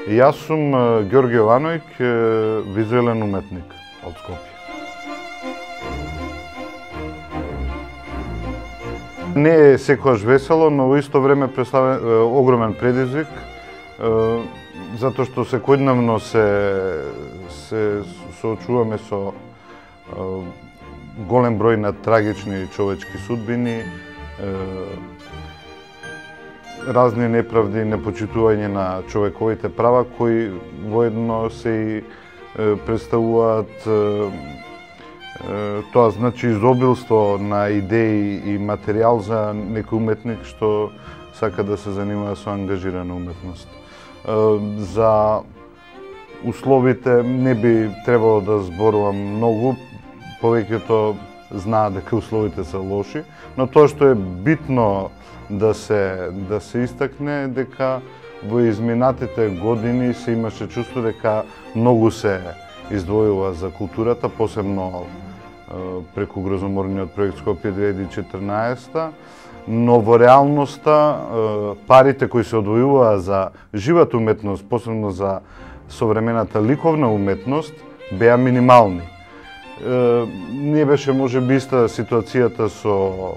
Јас сум Ѓорѓе Јовановиќ, визуелен уметник од Скопје. Не е секогаш весело, но во исто време представува огромен предизвик, затоа што секојдневно се соочуваме со голем број на трагични човечки судбини, разни неправди, непочитување на човековите права, кои воедно се и представуваат тоа значи изобилство на идеи и материјал за некој уметник што сака да се занимава со ангажирана уметност. За условите не би требало да зборувам многу, повеќето знаат дека условите се лоши, но тоа што е битно да се истакне дека во изминатите години се имаше чувство дека многу се издвојува за културата, посебно преку грозоморниот проект Скопје 2014, но во реалноста парите кои се одвојуваа за живата уметност, посебно за современата ликовна уметност, беа минимални. Не беше можеби иста ситуацијата со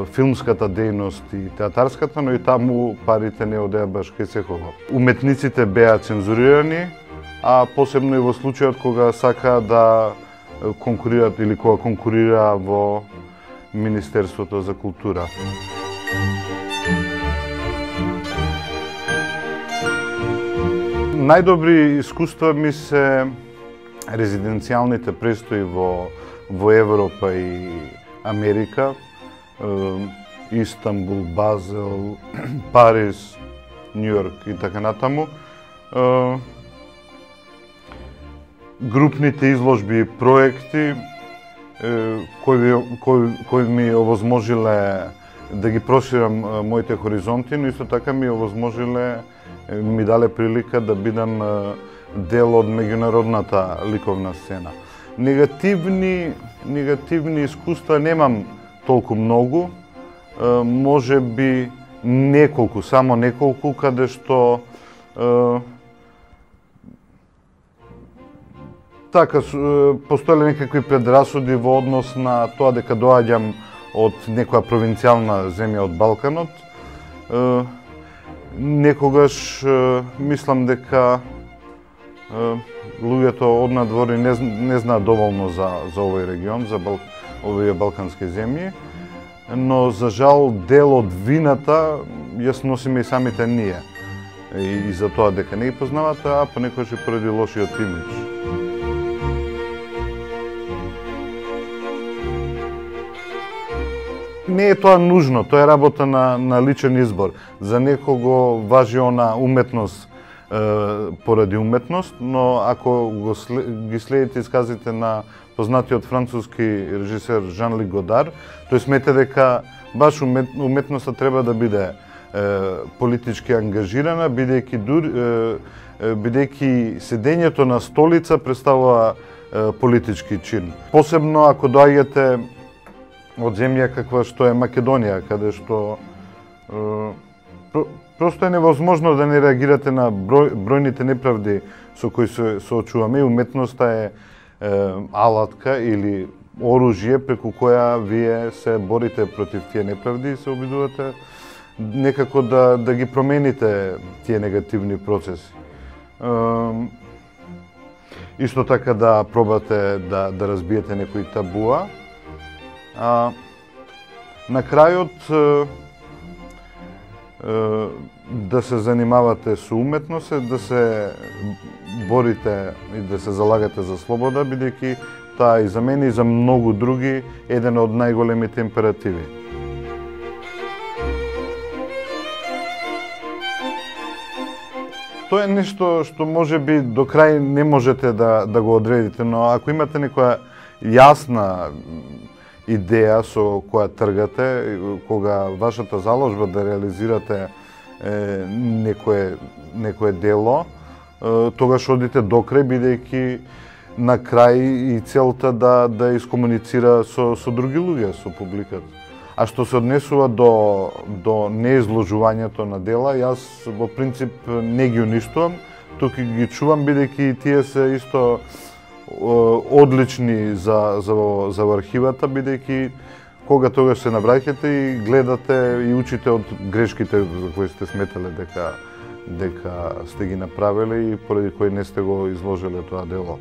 филмската дејност и театарската, но и таму парите не одеа баш кај секого. Уметниците беа цензурирани, а посебно и во случајот кога сака да конкурираат или кога конкурира во Министерството за култура. Најдобри искуства ми се резиденцијалните престои во Европа и Америка, Истанбул, Базел, Париз, Њујорк и така натаму. Групните изложби и проекти кои ми овозможиле да ги проширам моите хоризонти, но исто така ми овозможиле, ми дале прилика да бидам дел од меѓународната ликовна сцена. Негативни искуства немам толку многу, може би неколку, само неколку, каде што така постоеле некакви предрасуди во однос на тоа дека доаѓам од некоја провинцијална земја од Балканот. Некогаш мислам дека луѓето од надвор не знаат доволно за овој регион, за овие балкански земји, но за жал дел од вината ја сносиме и самите ние. И за тоа дека не ги познавате, а понекогаш и поради лошиот имидж. Не е тоа нужно, тоа е работа на личен избор. За некого важи она уметност поради уметност, но ако ги следите исказите на познатиот француски режисер Жан-Люк Годар, тој смета дека баш уметноста треба да биде политички ангажирана, бидејќи седењето на столица представува политички чин. Посебно ако доаѓате од земја каква што е Македонија, каде што просто е невозможно да не реагирате на бројните неправди со кои се соочуваме. И уметноста е алатка или оружје преку која вие се борите против тие неправди и се обидувате некако да ги промените тие негативни процеси. Исто така да пробате да разбиете некои табуа. На крајот да се занимавате со уметност, да се борите и да се залагате за слобода, бидејќи таа и за мене и за многу други еден од најголемите императиви. Тоа е нешто што може би до крај не можете да го одредите, но ако имате некоја јасна идеја со која тргате, кога вашата заложба да реализирате некое дело, тогаш одите до крај, бидејќи на крај и целта да искомуницира со други луѓе, со публиката. А што се однесува до неизложувањето на дела, јас во принцип не ги уништувам, туку ги чувам бидејќи тие се исто одлични за архивата, бидејќи кога тогаш се набраќате и гледате и учите од грешките за кои сте сметале дека сте ги направиле и поради кои не сте го изложеле тоа дело.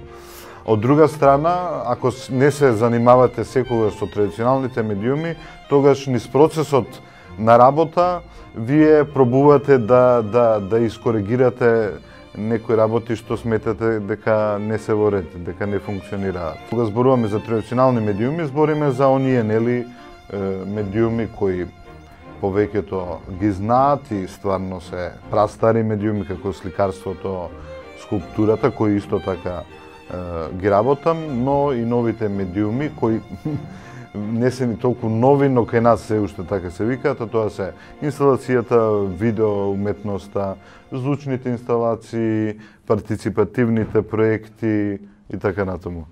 Од друга страна, ако не се занимавате секогаш со традиционалните медиуми, тогаш низ процесот на работа вие пробувате да искоригирате некои работи што сметате дека не се во ред, дека не функционираат. Кога зборуваме за традиционални медиуми, збориме за оние медиуми кои повеќето ги знаат и стварно се прастари медиуми како сликарството, скулптурата, кои исто така ги работам, но и новите медиуми кои не се ни толку нови, но кај нас се уште така се викаат, а тоа се инсталацијата, видео уметноста, звучните инсталации, партиципативните проекти и така натаму.